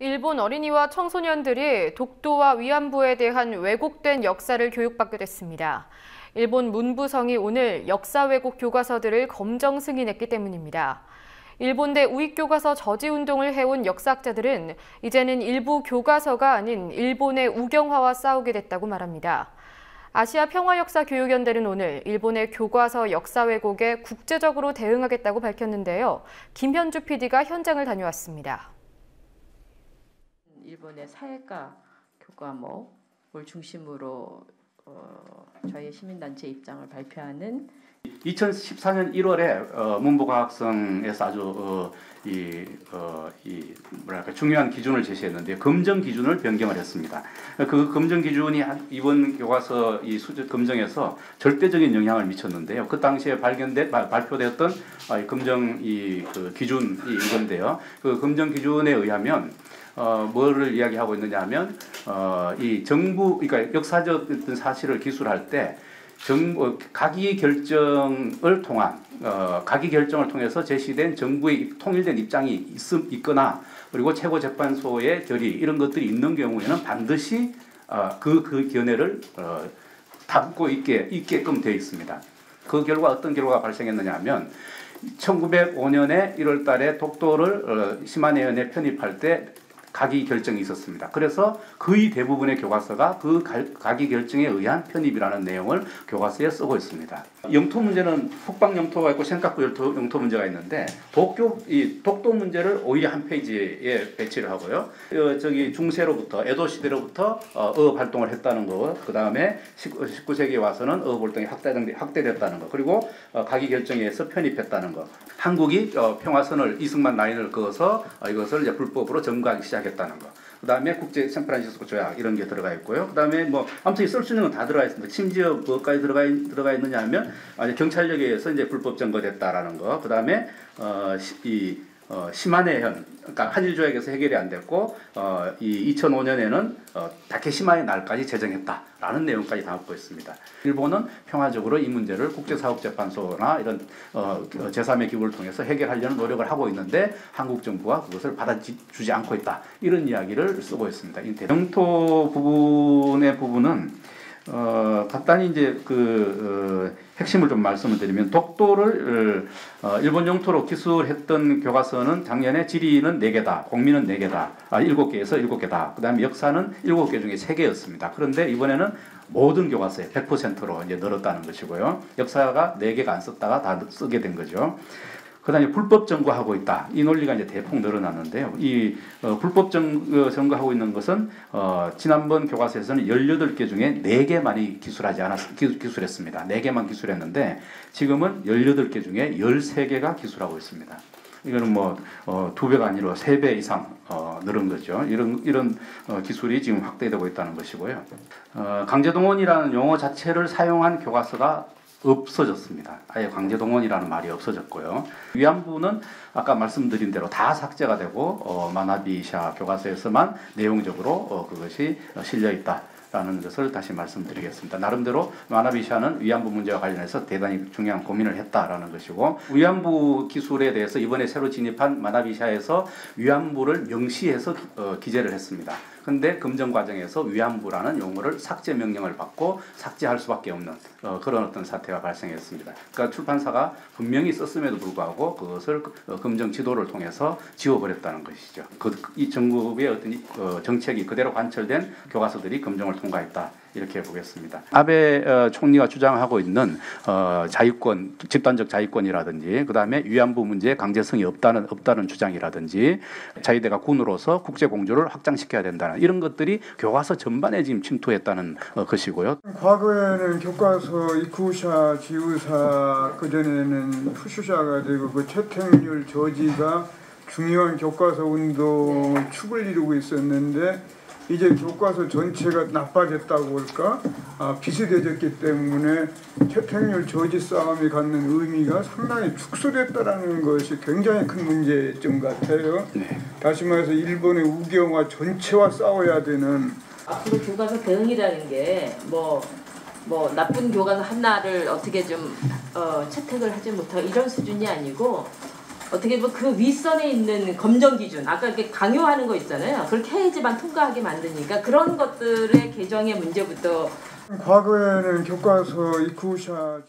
일본 어린이와 청소년들이 독도와 위안부에 대한 왜곡된 역사를 교육받게 됐습니다. 일본 문부성이 오늘 역사 왜곡 교과서들을 검정 승인했기 때문입니다. 일본대 우익교과서 저지운동을 해온 역사학자들은 이제는 일부 교과서가 아닌 일본의 우경화와 싸우게 됐다고 말합니다. 아시아평화역사교육연대는 오늘 일본의 교과서 역사 왜곡에 국제적으로 대응하겠다고 밝혔는데요. 김현주 PD가 현장을 다녀왔습니다. 일본의 사회과 교과목을 중심으로 저희 시민단체 입장을 발표하는 2014년 1월에 문부과학성에서 아주 중요한 기준을 제시했는데 검정 기준을 변경을 했습니다. 그 검정 기준이 이번 교과서 이 수준 검정에서 절대적인 영향을 미쳤는데요. 그 당시에 발표되었던 검정 그 기준이 이건데요. 그 검정 기준에 의하면 뭐를 이야기하고 있느냐 하면 이 정부 그러니까 역사적 어떤 사실을 기술할 때 가기 결정을 통해서 제시된 정부의 통일된 입장이 있거나 그리고 최고재판소의 결의 이런 것들이 있는 경우에는 반드시 그 견해를 담고 있게끔 되어 있습니다. 그 결과 어떤 결과가 발생했느냐 하면 1905년에 1월 달에 독도를 시마네현에 편입할 때 가기 결정이 있었습니다. 그래서 거의 대부분의 교과서가 그 가기 결정에 의한 편입이라는 내용을 교과서에 쓰고 있습니다. 영토 문제는 북방 영토가 있고 센카쿠 영토 문제가 있는데 독도 문제를 오히려 한 페이지에 배치를 하고요. 중세로부터 에도 시대로부터 어업 활동을 했다는 거, 그 다음에 19세기에 와서는 어업 활동이 확대됐다는 거, 그리고 가기 결정에 의해서 편입했다는 거. 한국이 평화선을 이승만 라인을 그어서 이것을 이제 불법으로 점거하기 시작했다는 거. 그 다음에 국제 샌프란시스코 조약 이런 게 들어가 있고요. 그 다음에 아무튼 쓸 수 있는 건 다 들어가 있습니다. 심지어 뭐까지 들어가 있느냐 하면 경찰력에 의해서 이제 불법 점거됐다라는 거. 그 다음에 시마네현, 그러니까 한일 조약에서 해결이 안 됐고 2005년에는 다케시마의 날까지 제정했다라는 내용까지 담고 있습니다. 일본은 평화적으로 이 문제를 국제사법재판소나 이런 제3의 기구를 통해서 해결하려는 노력을 하고 있는데 한국 정부가 그것을 받아주지 않고 있다. 이런 이야기를 쓰고 있습니다. 영토 부분은 간단히 이제 핵심을 좀 말씀을 드리면 독도를 일본 영토로 기술했던 교과서는 작년에 지리는 4개다, 공민은 4개다, 7개에서 7개다. 그다음에 역사는 7개 중에 3개였습니다. 그런데 이번에는 모든 교과서에 100%로 이제 늘었다는 것이고요. 역사가 4개가 안 썼다가 다 쓰게 된 거죠. 그다음에 불법 점거하고 있다. 이 논리가 이제 대폭 늘어났는데요. 이 불법 점거하고 있는 것은 지난번 교과서에서는 18개 중에 4개만이 기술했습니다. 4개만 기술했는데 지금은 18개 중에 13개가 기술하고 있습니다. 이거는 2배가 아니라 3배 이상 늘은 거죠. 이런 기술이 지금 확대되고 있다는 것이고요. 강제동원이라는 용어 자체를 사용한 교과서가 없어졌습니다. 아예 강제동원이라는 말이 없어졌고요. 위안부는 아까 말씀드린 대로 다 삭제가 되고 마나비샤 교과서에서만 내용적으로 그것이 실려 있다라는 것을 다시 말씀드리겠습니다. 나름대로 마나비샤는 위안부 문제와 관련해서 대단히 중요한 고민을 했다라는 것이고 위안부 기술에 대해서 이번에 새로 진입한 마나비샤에서 위안부를 명시해서 기재를 했습니다. 근데 검정 과정에서 위안부라는 용어를 삭제 명령을 받고 삭제할 수밖에 없는 그런 어떤 사태가 발생했습니다. 그러니까 출판사가 분명히 썼음에도 불구하고 그것을 검정 지도를 통해서 지워버렸다는 것이죠. 이 정부의 어떤 정책이 그대로 관철된 교과서들이 검정을 통과했다. 이렇게 보겠습니다. 아베 총리가 주장하고 있는 자유권, 집단적 자유권이라든지 그다음에 위안부 문제에 강제성이 없다는 주장이라든지 자위대가 군으로서 국제 공조를 확장시켜야 된다는 이런 것들이 교과서 전반에 지금 침투했다는 것이고요. 과거에는 교과서 이쿠샤, 지우사, 그전에는 푸슈샤가 되고 그 채택률 저지가 중요한 교과서 운동의 축을 이루고 있었는데 이제 교과서 전체가 나빠졌다고 할까? 비슷해졌기 때문에 채택률 저지 싸움이 갖는 의미가 상당히 축소됐다는 것이 굉장히 큰 문제점 같아요. 네. 다시 말해서 일본의 우경화 전체와 싸워야 되는 앞으로 교과서 대응이라는 게 나쁜 교과서 하나를 어떻게 좀 채택을 하지 못하고 이런 수준이 아니고 어떻게 보면 그 윗선에 있는 검정 기준, 아까 이렇게 강요하는 거 있잖아요. 그렇게 해야지만 통과하게 만드니까 그런 것들의 개정의 문제부터. 과거에는 교과서 이쿠샤